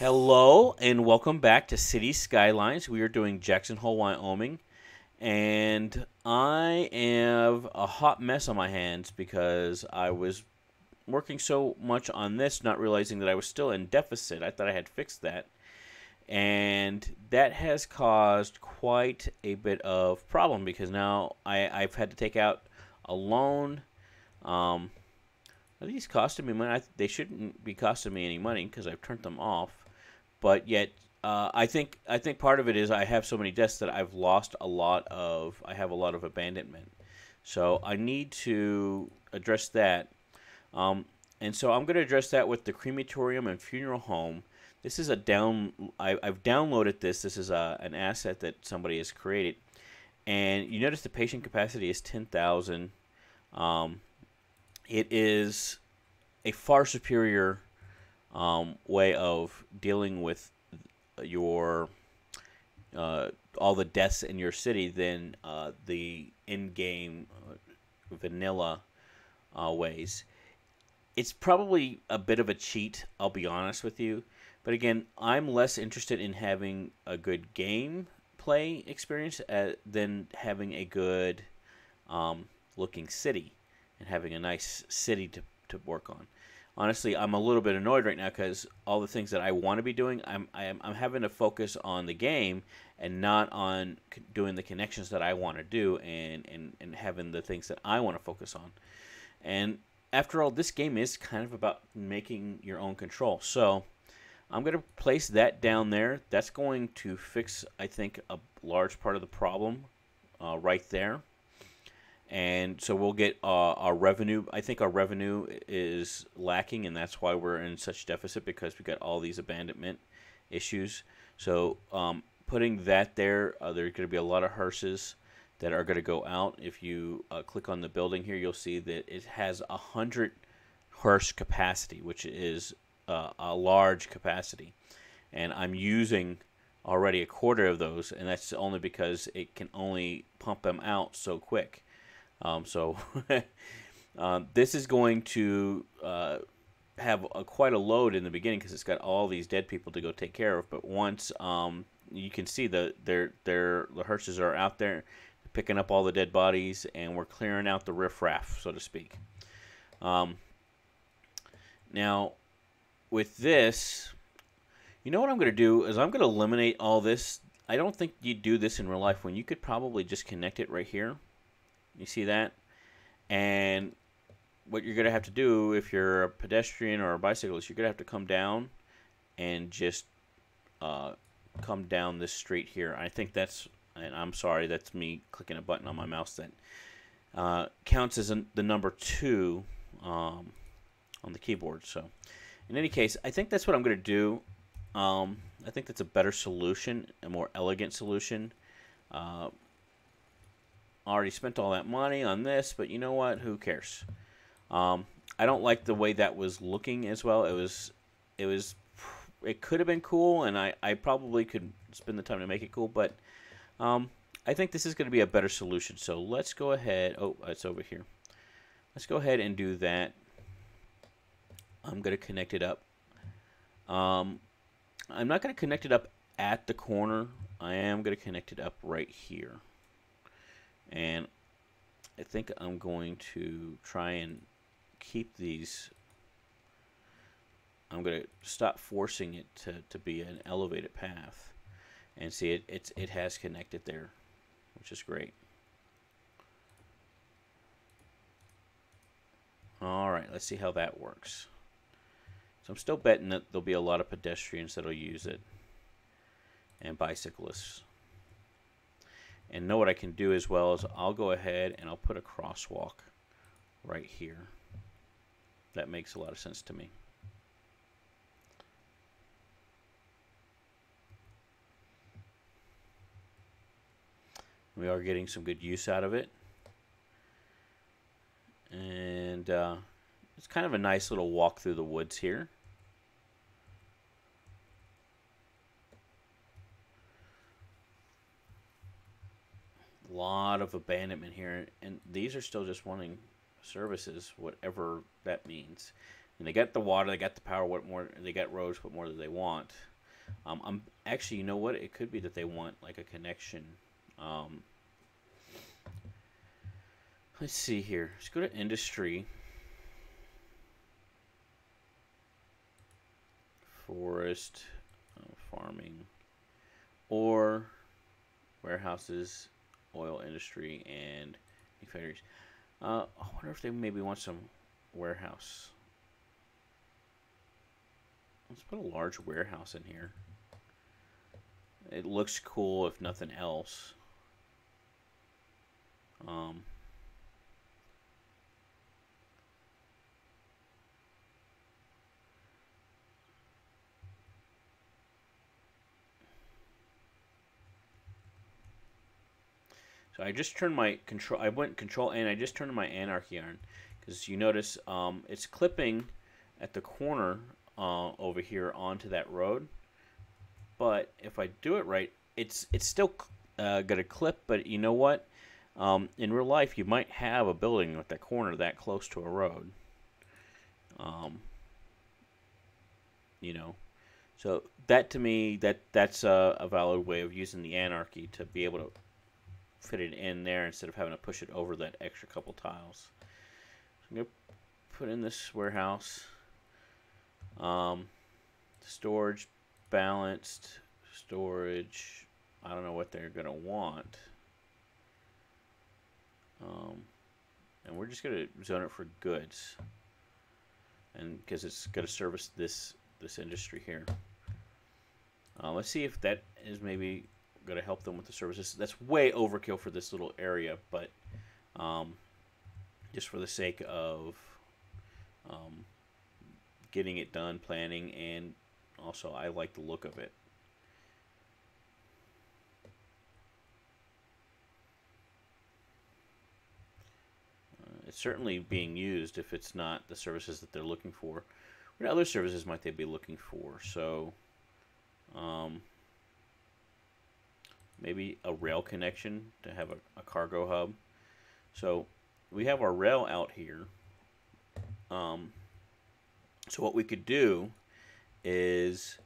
Hello and welcome back to City Skylines. We are doing Jackson Hole, Wyoming, and I have a hot mess on my hands because I was working so much on this, not realizing that I was still in deficit. I thought I had fixed that, and that has caused quite a bit of problem because now I've had to take out a loan. Um, are these costing me money? They shouldn't be costing me any money because I've turned them off. But yet, I think part of it is I have so many deaths that I've lost a lot of. I have a lot of abandonment, so I need to address that. Um, and so I'm going to address that with the crematorium and funeral home. This is a down. I've downloaded this. This is an asset that somebody has created, and you notice the patient capacity is 10,000. Um, it is a far superior way of dealing with your all the deaths in your city than the in-game vanilla ways. It's probably a bit of a cheat, I'll be honest with you. But again, I'm less interested in having a good game play experience than having a good looking city and having a nice city to work on. Honestly, I'm a little bit annoyed right now because all the things that I want to be doing, I'm having to focus on the game and not on doing the connections that I want to do and having the things that I want to focus on. And after all, this game is kind of about making your own control. So I'm going to place that down there. That's going to fix, I think, a large part of the problem right there. And so we'll get our revenue. I think our revenue is lacking, and that's why we're in such deficit because we got all these abandonment issues. So putting that there, there's going to be a lot of hearses that are going to go out. If you click on the building here, you'll see that it has 100 hearse capacity, which is a large capacity. And I'm using already a quarter of those, and that's only because it can only pump them out so quick. So this is going to have quite a load in the beginning because it's got all these dead people to go take care of. But once you can see the hearses are out there picking up all the dead bodies, and we're clearing out the riffraff, so to speak. Now, with this, you know what I'm going to do is I'm going to eliminate all this. I don't think you'd do this in real life when you could probably just connect it right here. You see that? And what you're going to have to do if you're a pedestrian or a bicyclist, you're going to have to come down and just come down this street here. I think that's, and I'm sorry, that's me clicking a button on my mouse that counts as the number 2 on the keyboard. So in any case, I think that's what I'm going to do. I think that's a better solution, a more elegant solution. Already spent all that money on this, but you know what? Who cares? I don't like the way that was looking as well. It could have been cool, and I probably could spend the time to make it cool, but I think this is going to be a better solution. So let's go ahead. Oh, it's over here. Let's go ahead and do that. I'm going to connect it up. I'm not going to connect it up at the corner. I am going to connect it up right here. And I think I'm going to try and keep these. I'm going to stop forcing it to be an elevated path. And see, it has connected there, which is great. All right, let's see how that works. So I'm still betting that there'll be a lot of pedestrians that'll use it and bicyclists. And know what I can do as well is I'll go ahead and I'll put a crosswalk right here. That makes a lot of sense to me. We are getting some good use out of it. And it's kind of a nice little walk through the woods here. A lot of abandonment here, and these are still just wanting services, whatever that means. And they got the water, they got the power. What more? They got roads. What more do they want? I'm actually, you know what? It could be that they want like a connection. Um, let's see here. Let's go to industry, forest, farming, or warehouses, oil industry, and factories. I wonder if they maybe want some warehouse. Let's put a large warehouse in here. It looks cool if nothing else. Um, so I just turned my control. I went control N. I just turned my anarchy on because you notice it's clipping at the corner over here onto that road. But if I do it right, it's still gonna clip. But you know what? In real life, you might have a building with that corner that close to a road. Um, you know, so that to me, that's a valid way of using the anarchy to be able to fit it in there instead of having to push it over that extra couple tiles. So I'm gonna put in this warehouse. Storage balanced storage. I don't know what they're gonna want. And we're just gonna zone it for goods, and because it's gonna service this industry here. Let's see if that is maybe gonna help them with the services. That's way overkill for this little area, but just for the sake of getting it done, planning, and also I like the look of it. It's certainly being used if it's not the services that they're looking for. What other services might they be looking for? So maybe a rail connection to have a cargo hub. So we have our rail out here. So what we could do is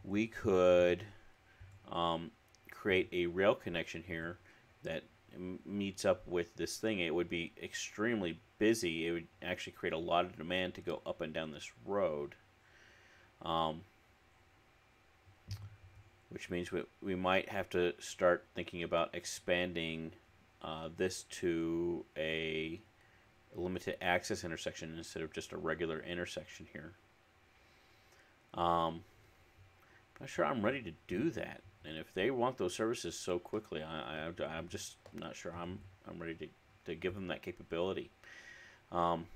we could create a rail connection here that meets up with this thing. It would be extremely busy. It would actually create a lot of demand to go up and down this road, which means we might have to start thinking about expanding this to a limited access intersection instead of just a regular intersection here. Not sure I'm ready to do that, and if they want those services so quickly, I'm just not sure I'm ready to give them that capability. Right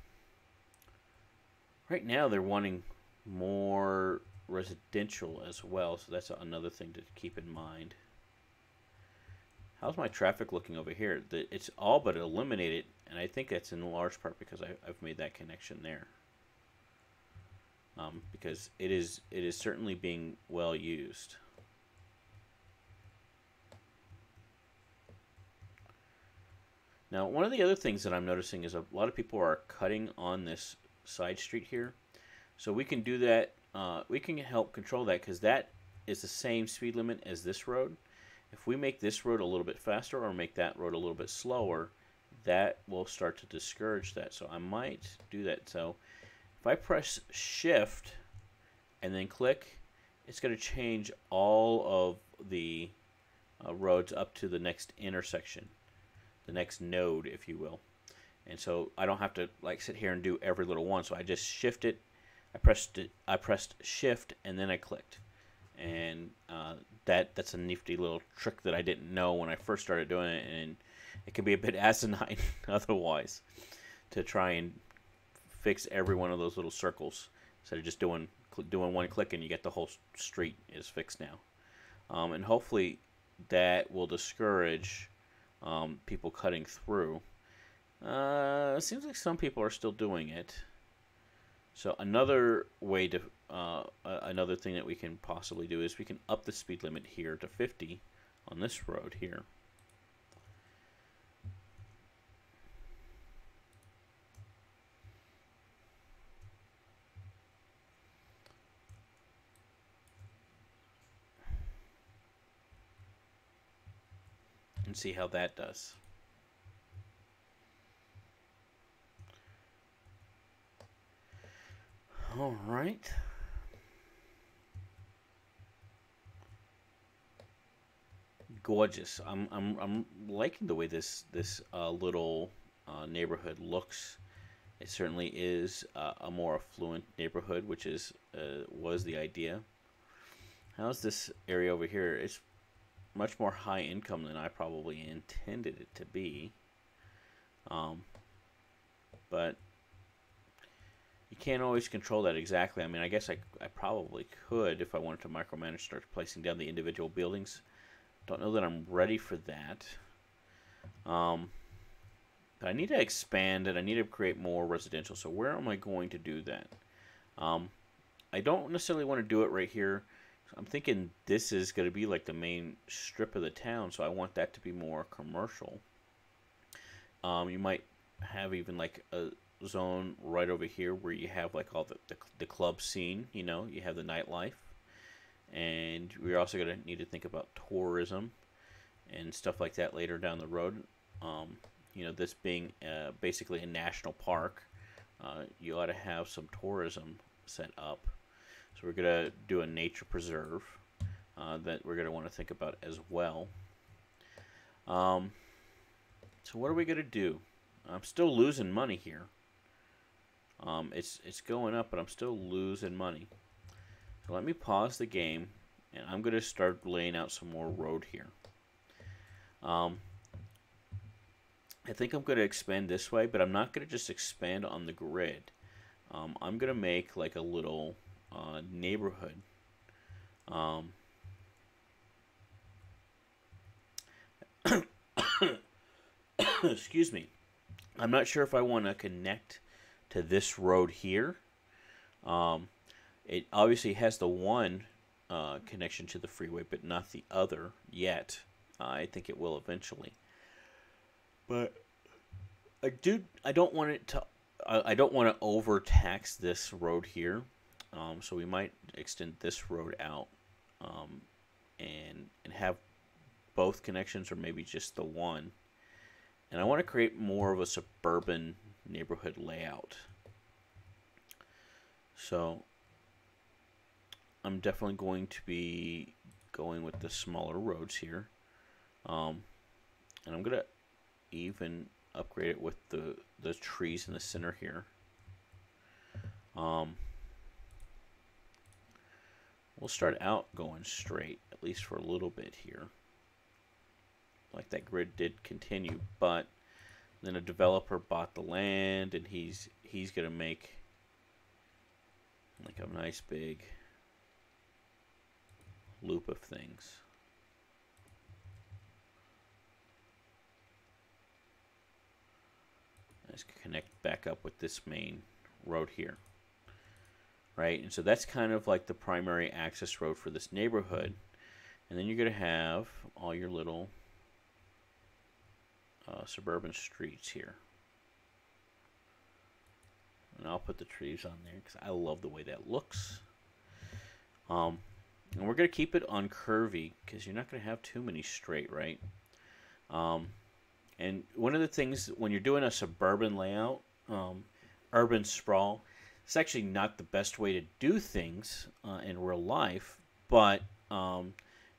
now they're wanting more residential as well, so that's another thing to keep in mind. How's my traffic looking over here? It's all but eliminated, and I think that's in large part because I've made that connection there. Because it is certainly being well used. Now, one of the other things that I'm noticing is a lot of people are cutting on this side street here. So we can do that. We can help control that because that is the same speed limit as this road. If we make this road a little bit faster or make that road a little bit slower, that will start to discourage that. So I might do that. So if I press shift and then click, it's going to change all of the roads up to the next intersection, the next node, if you will. And so I don't have to like sit here and do every little one. So I just shifted, I pressed shift and then I clicked. And that's a nifty little trick that I didn't know when I first started doing it, and it can be a bit asinine otherwise to try and fix every one of those little circles instead of just doing one click and you get the whole street is fixed now. And hopefully that will discourage people cutting through. It seems like some people are still doing it. So another way to another thing that we can possibly do is we can up the speed limit here to 50 on this road here. and see how that does. All right. Gorgeous. I'm liking the way this little neighborhood looks. It certainly is a more affluent neighborhood, which is was the idea. How's this area over here? It's much more high income than I probably intended it to be. But you can't always control that exactly. I mean, I guess I probably could if I wanted to micromanage, start placing down the individual buildings. Don't know that I'm ready for that. But I need to expand it. I need to create more residential. So where am I going to do that? I don't necessarily want to do it right here. I'm thinking this is going to be like the main strip of the town, so I want that to be more commercial. You might have even like a zone right over here where you have like all the club scene, you know, you have the nightlife. And we're also going to need to think about tourism and stuff like that later down the road. You know, this being basically a national park, you ought to have some tourism set up. So we're going to do a nature preserve that we're going to want to think about as well. So what are we going to do? I'm still losing money here. It's going up, but I'm still losing money. So let me pause the game, and I'm going to start laying out some more road here. I think I'm going to expand this way, but I'm not going to just expand on the grid. I'm going to make like a little neighborhood. Excuse me. I'm not sure if I want to connect to this road here. It obviously has the one connection to the freeway, but not the other yet. I think it will eventually. But I don't want it to. I don't want to overtax this road here. So we might extend this road out and have both connections, or maybe just the one. And I want to create more of a suburban neighborhood layout. So I'm definitely going to be going with the smaller roads here. And I'm going to even upgrade it with the trees in the center here. We'll start out going straight, at least for a little bit here. Like that grid did continue, but then a developer bought the land, and he's going to make like a nice big loop of things. Let's connect back up with this main road here. Right, and so that's kind of like the primary access road for this neighborhood. And then you're going to have all your little suburban streets here. And I'll put the trees on there because I love the way that looks. And we're going to keep it on curvy because you're not going to have too many straight, right? And one of the things when you're doing a suburban layout, urban sprawl, it's actually not the best way to do things in real life, but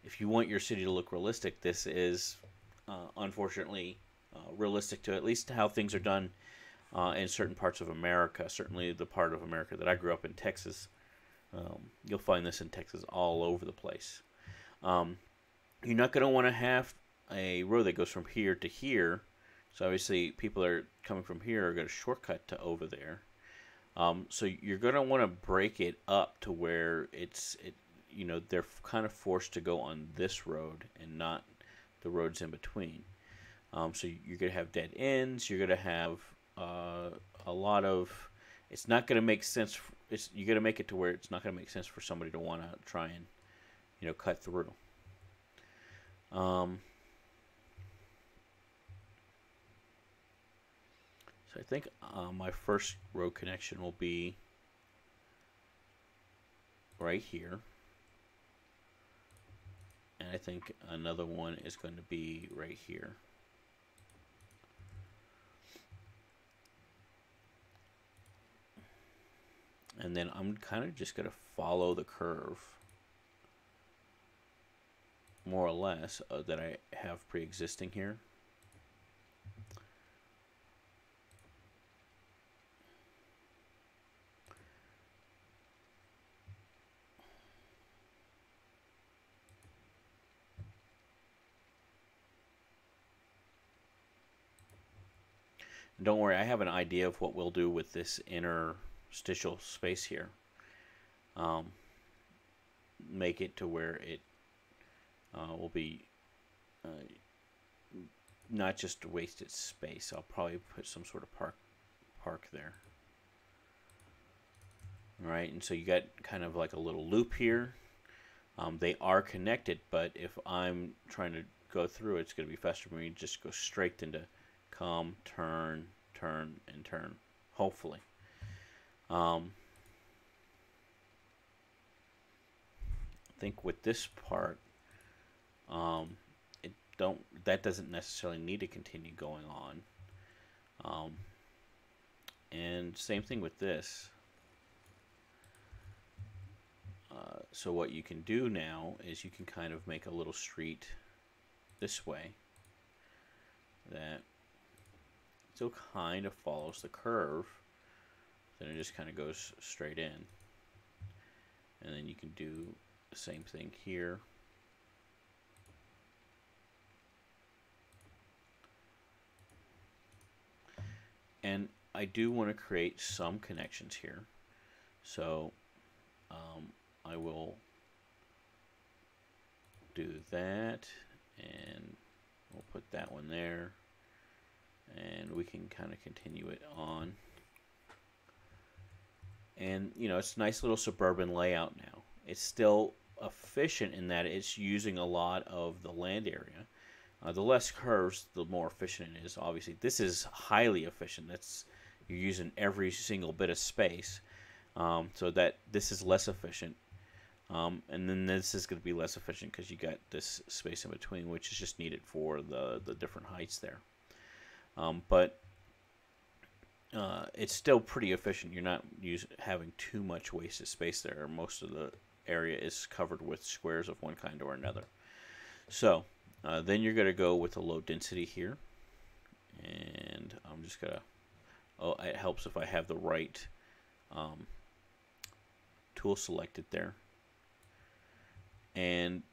if you want your city to look realistic, this is unfortunately realistic to at least how things are done in certain parts of America. Certainly the part of America that I grew up in, Texas. You'll find this in Texas all over the place. You're not going to want to have a road that goes from here to here. So obviously people that are coming from here are going to shortcut to over there. So you're going to want to break it up to where they're kind of forced to go on this road and not the roads in between. So you're going to have dead ends. You're going to have a lot of. It's not going to make sense. You're going to make it to where it's not going to make sense for somebody to want to try and cut through. So I think my first road connection will be right here. And I think another one is going to be right here. And then I'm kind of just going to follow the curve, more or less, that I have pre-existing here. And don't worry, I have an idea of what we'll do with this interstitial space here. Make it to where it will be not just wasted space. I'll probably put some sort of park there. All right, and so you got kind of like a little loop here. They are connected, but if I'm trying to go through, it's going to be faster for me to just go straight into come, turn, turn, and turn, hopefully. I think with this part, that doesn't necessarily need to continue going on. And same thing with this. So what you can do now is you can kind of make a little street this way that still kind of follows the curve. Then it just kind of goes straight in. And then you can do the same thing here. And I do want to create some connections here. So I will do that, and we'll put that one there, and we can kind of continue it on. And you know, it's a nice little suburban layout now. It's still efficient in that it's using a lot of the land area. The less curves, the more efficient it is. Obviously, this is highly efficient. You're using every single bit of space, so that this is less efficient. And then this is going to be less efficient because you got this space in between, which is just needed for the different heights there. But it's still pretty efficient. You're not having too much wasted space there. Most of the area is covered with squares of one kind or another. So then you're going to go with a low density here. And I'm just going to... Oh, it helps if I have the right tool selected there. And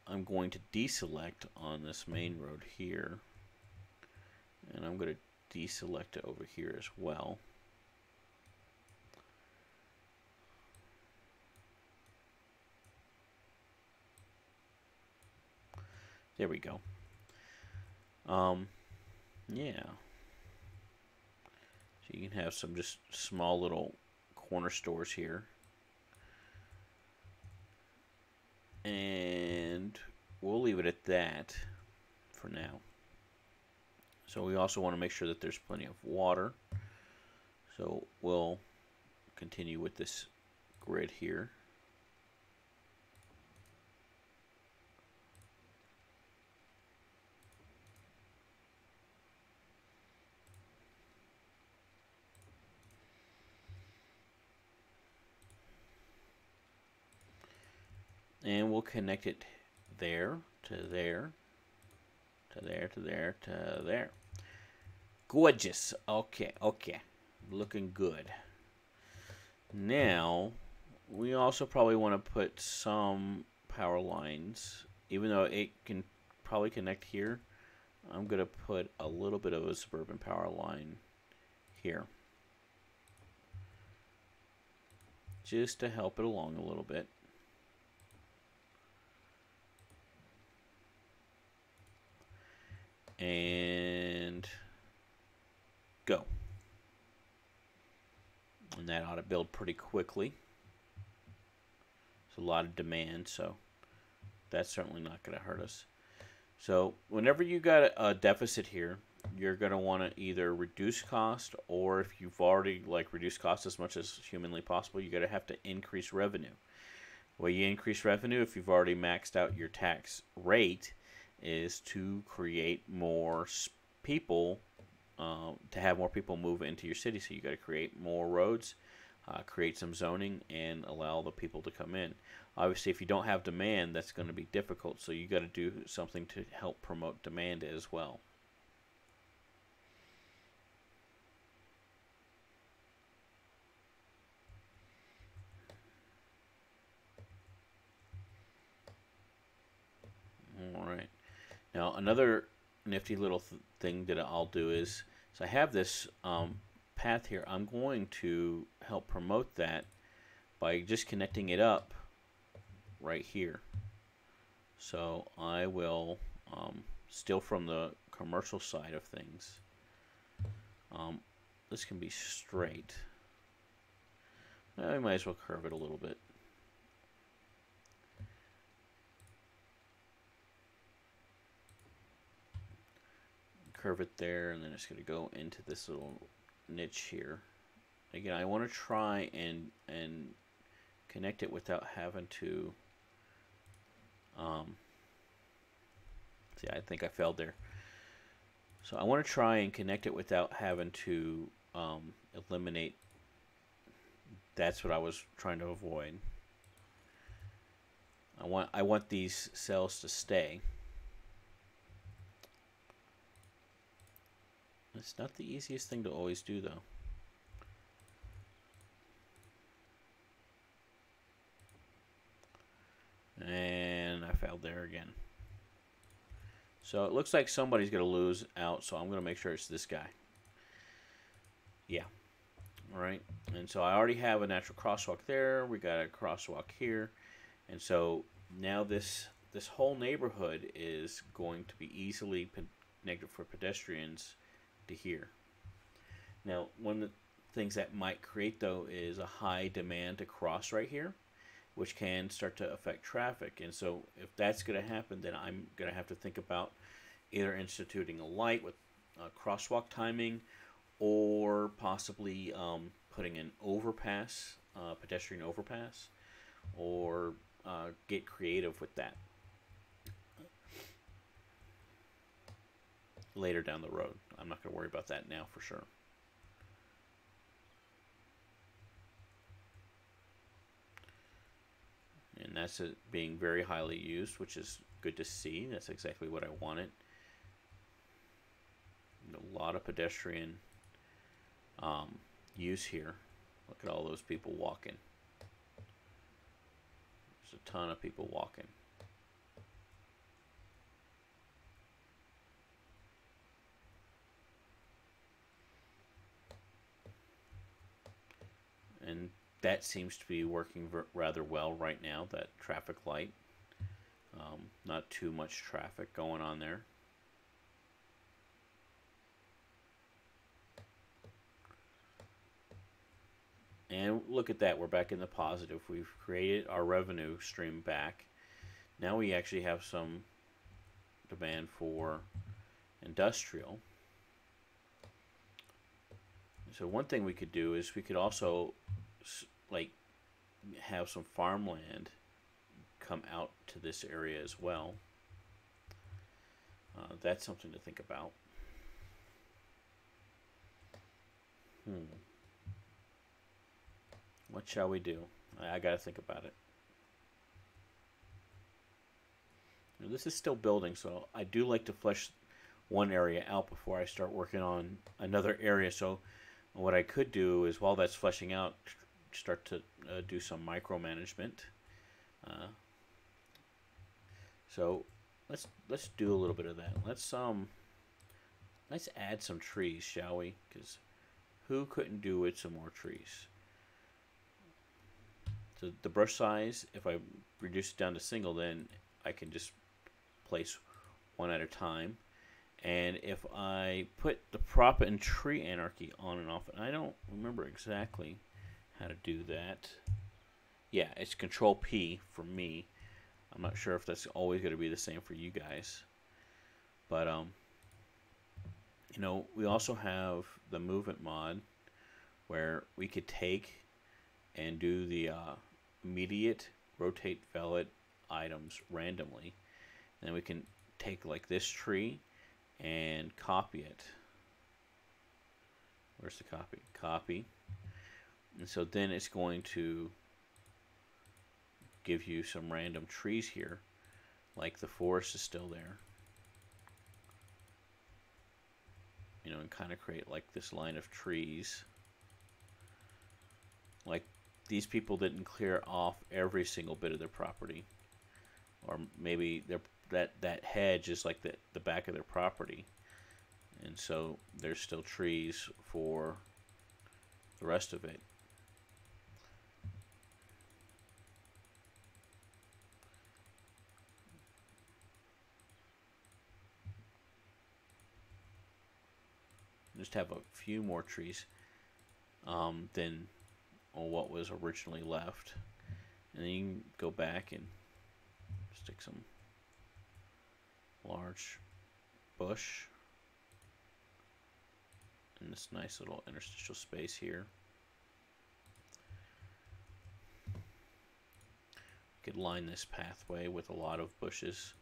I'm going to deselect on this main road here. And I'm going to deselect it over here as well. There we go. Yeah. So you can have some just small little corner stores here. And we'll leave it at that for now. So we also want to make sure that there's plenty of water. So we'll continue with this grid here. And we'll connect it there to there to there to there to there. Gorgeous. Okay, okay. Looking good. Now, we also probably want to put some power lines, even though it can probably connect here. I'm going to put a little bit of a suburban power line here, just to help it along a little bit. And go. And that ought to build pretty quickly. There's a lot of demand, so that's certainly not going to hurt us. So whenever you got a deficit here, you're going to want to either reduce cost, or if you've already reduced cost as much as humanly possible, you're going to have to increase revenue. The way you increase revenue, if you've already maxed out your tax rate, is to create more people, to have more people move into your city. So you got to create more roads, create some zoning, and allow the people to come in. Obviously, if you don't have demand, that's going to be difficult. So you got to do something to help promote demand as well. All right. Now another nifty little thing that I'll do is, so I have this path here. I'm going to help promote that by just connecting it up right here. So I will, still from the commercial side of things, this can be straight. I might as well curve it a little bit. Curve it there, and then it's going to go into this little niche here. Again, I want to try and connect it without having to. See, I think I failed there. So I want to try and connect it without having to eliminate. That's what I was trying to avoid. I want these cells to stay. It's not the easiest thing to always do, though. And I failed there again. So it looks like somebody's going to lose out, so I'm going to make sure it's this guy. Yeah. All right. And so I already have a natural crosswalk there. We got a crosswalk here. And so now this whole neighborhood is going to be easily connected for pedestrians to here. Now, one of the things that might create, though, is a high demand to cross right here, which can start to affect traffic. And so if that's going to happen, then I'm going to have to think about either instituting a light with crosswalk timing, or possibly putting an overpass, pedestrian overpass, or get creative with that later down the road. I'm not going to worry about that now for sure. And that's being very highly used, which is good to see. That's exactly what I wanted. A lot of pedestrian use here. Look at all those people walking. There's a ton of people walking. And that seems to be working rather well right now, that traffic light. Not too much traffic going on there. And look at that, we're back in the positive. We've created our revenue stream back. Now we actually have some demand for industrial. So one thing we could do is we could also like have some farmland come out to this area as well. That's something to think about. What shall we do? I got to think about it. Now, this is still building, so I do like to flesh one area out before I start working on another area. So what I could do is, while that's fleshing out, start to do some micromanagement. So let's do a little bit of that. Let's add some trees, shall we? Because who couldn't do with some more trees? So the brush size, if I reduce it down to single, then I can just place one at a time. And if I put the prop and tree anarchy on and off, and I don't remember exactly how to do that. Yeah, it's Control P for me. I'm not sure if that's always going to be the same for you guys. But, you know, we also have the movement mod where we could take and do the immediate rotate valid items randomly. And then we can take like this tree and copy it. Where's the copy? Copy. And so then it's going to give you some random trees here, like the forest is still there. You know, and kind of create like this line of trees. Like these people didn't clear off every single bit of their property, or maybe that hedge is like the back of their property, and so there's still trees for the rest of it. Just have a few more trees than what was originally left, and then you can go back and stick some large bush in this nice little interstitial space here. You could line this pathway with a lot of bushes.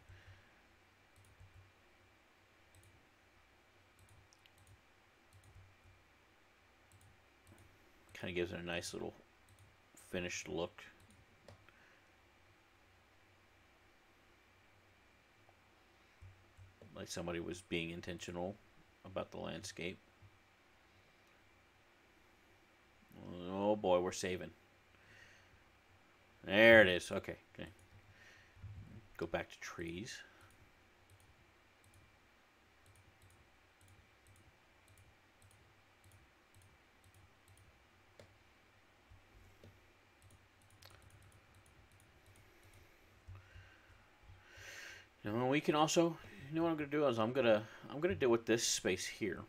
Kind of gives it a nice little finished look. Like somebody was being intentional about the landscape. Oh boy, we're saving. There it is. Okay. Go back to trees. Now we can also, you know what I'm gonna do is I'm gonna deal with this space here.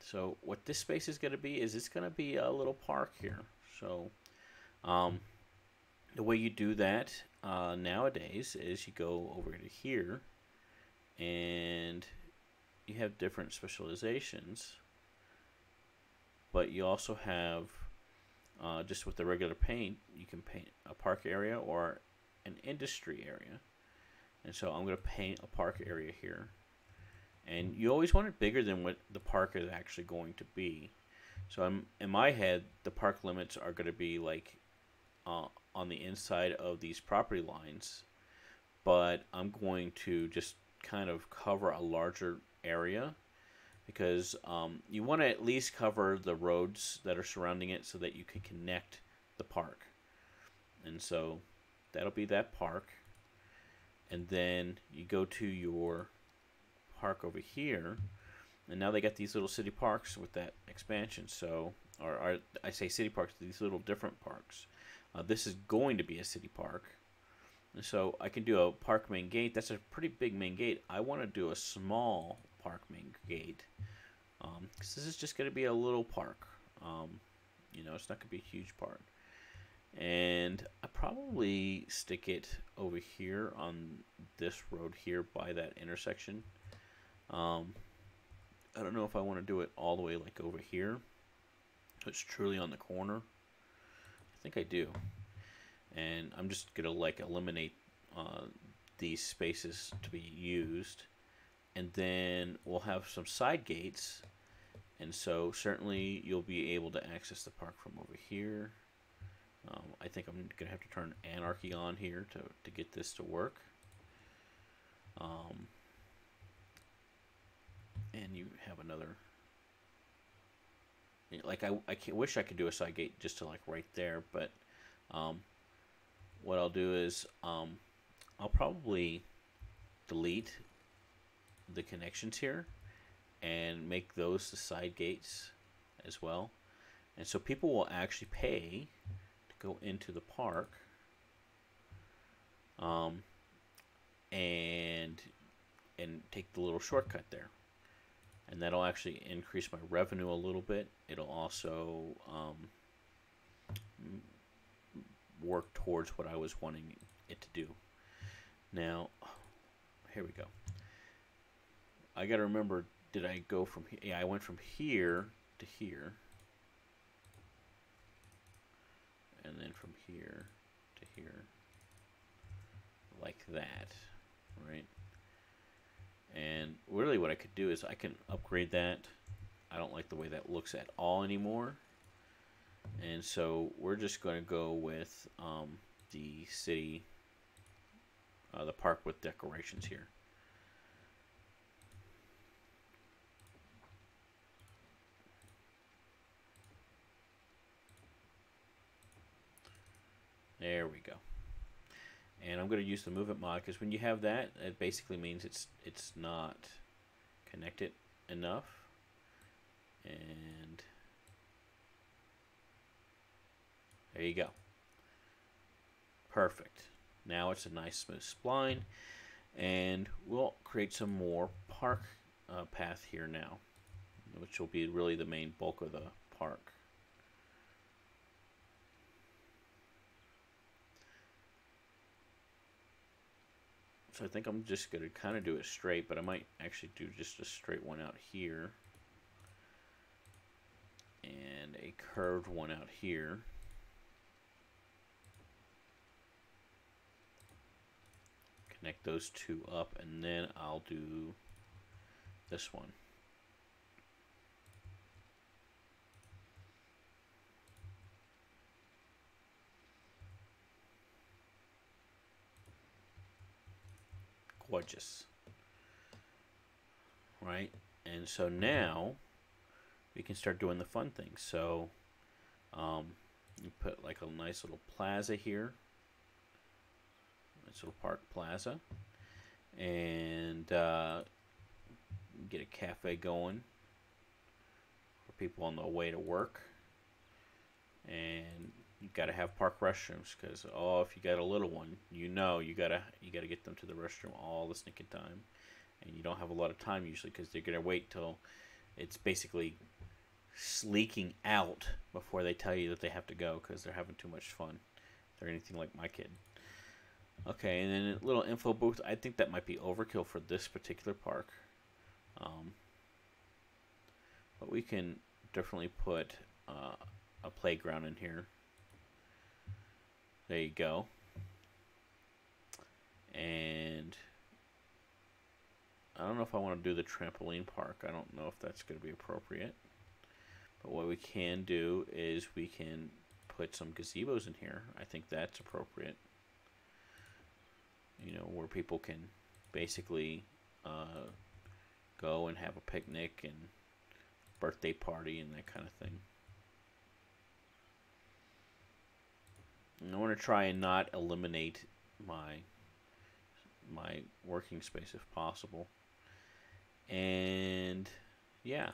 So what this space is gonna be is it's gonna be a little park here. So the way you do that nowadays is you go over to here, and you have different specializations. But you also have just with the regular paint, you can paint a park area or an industry area. And so I'm going to paint a park area here. And you always want it bigger than what the park is actually going to be. So in my head, the park limits are going to be like on the inside of these property lines. But I'm going to just kind of cover a larger area, because you want to at least cover the roads that are surrounding it so that you can connect the park. And so that'll be that park. And then you go to your park over here, and now they got these little city parks with that expansion. So, or I say city parks, these little different parks. This is going to be a city park. And so I can do a park main gate. That's a pretty big main gate. I want to do a small park main gate, because this is just going to be a little park. You know, it's not going to be a huge park. And I probably stick it over here on this road here by that intersection. I don't know if I want to do it all the way like over here. It's truly on the corner. I think I do. And I'm just going to like eliminate these spaces to be used. And then we'll have some side gates. And so certainly you'll be able to access the park from over here. I think I'm going to have to turn anarchy on here to get this to work. And you have another, like I wish I could do a side gate just to like right there, but what I'll do is I'll probably delete the connections here and make those the side gates as well. And so people will actually pay go into the park, and take the little shortcut there, and that'll actually increase my revenue a little bit. It'll also work towards what I was wanting it to do. Now, here we go. I got to remember, did I go from here? Yeah, I went from here to here. And then from here to here. like that, right? And really what I could do is I can upgrade that. I don't like the way that looks at all anymore. And so we're just going to go with the city, the park with decorations here. There we go. And I'm going to use the movement mod because when you have that, it basically means it's not connected enough. And there you go. Perfect. Now it's a nice smooth spline. And we'll create some more park path here now, which will be really the main bulk of the park. So I think I'm just going to kind of do it straight, but I might actually do just a straight one out here. And a curved one out here. Connect those two up, and then I'll do this one. Gorgeous. Right? And so now we can start doing the fun things. So you put like a nice little plaza here. Nice little park plaza. And get a cafe going for people on the way to work. And you got to have park restrooms because if you got a little one, you gotta get them to the restroom all the stinking time, and you don't have a lot of time usually because they're gonna wait till it's basically leaking out before they tell you that they have to go because they're having too much fun. They're anything like my kid. Okay, and then a little info booth. I think that might be overkill for this particular park, but we can definitely put a playground in here. There you go. And I don't know if I want to do the trampoline park. I don't know if that's going to be appropriate. But what we can do is we can put some gazebos in here. I think that's appropriate. You know, where people can basically go and have a picnic and birthday party and that kind of thing. And I want to try and not eliminate my working space if possible. And yeah,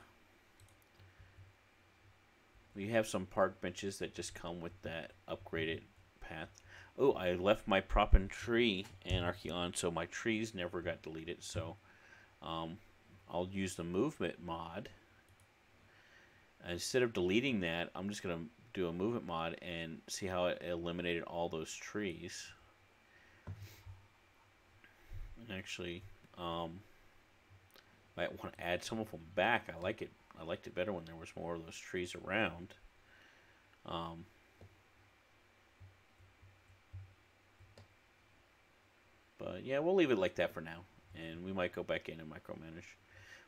we have some park benches that just come with that upgraded path. Oh, I left my prop and tree anarchy on, so my trees never got deleted. So I'll use the movement mod. Instead of deleting that, I'm just going to do a movement mod and see how it eliminated all those trees. And actually, might want to add some of them back. I like it. I liked it better when there was more of those trees around. But yeah, we'll leave it like that for now, and we might go back in and micromanage.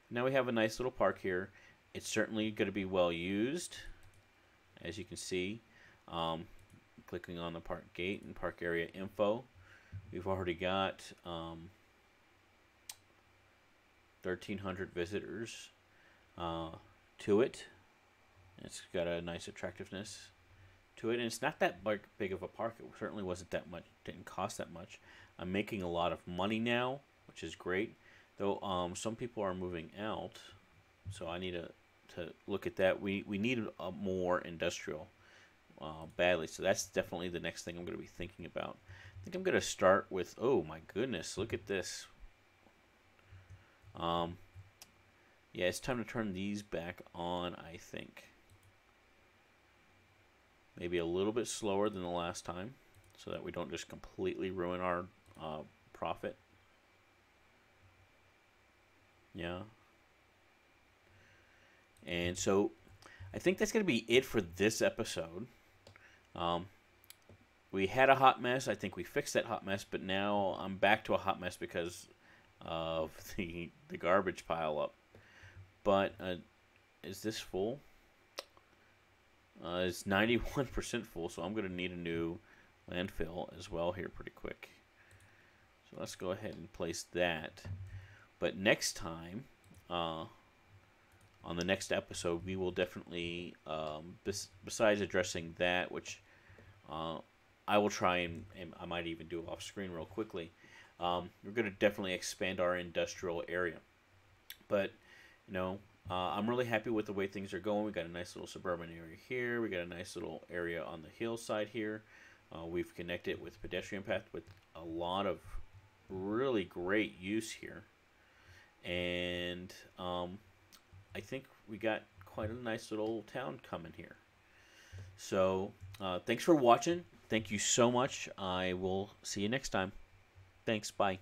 Now we have a nice little park here. It's certainly going to be well used. As you can see, clicking on the park gate and park area info, we've already got 1,300 visitors to it. It's got a nice attractiveness to it, and it's not that big of a park. It certainly wasn't that much. Didn't cost that much. I'm making a lot of money now, which is great. Though some people are moving out, so I need to look at that. We need a more industrial badly, so that's definitely the next thing I'm going to be thinking about. I think I'm going to start with, oh my goodness, look at this. Yeah, it's time to turn these back on, I think. Maybe a little bit slower than the last time, so that we don't just completely ruin our profit. Yeah. And so I think that's going to be it for this episode. we had a hot mess. I think we fixed that hot mess, but now I'm back to a hot mess because of the garbage pile up. But is this full? It's 91% full, so I'm going to need a new landfill as well here pretty quick. So let's go ahead and place that. But next time, on the next episode, we will definitely, besides addressing that, which I will try and I might even do off screen real quickly, we're going to definitely expand our industrial area. But, I'm really happy with the way things are going. We got a nice little suburban area here. We got a nice little area on the hillside here. We've connected with pedestrian path with a lot of really great use here. And I think we got quite a nice little town coming here. So thanks for watching. Thank you so much. I will see you next time. Thanks. Bye.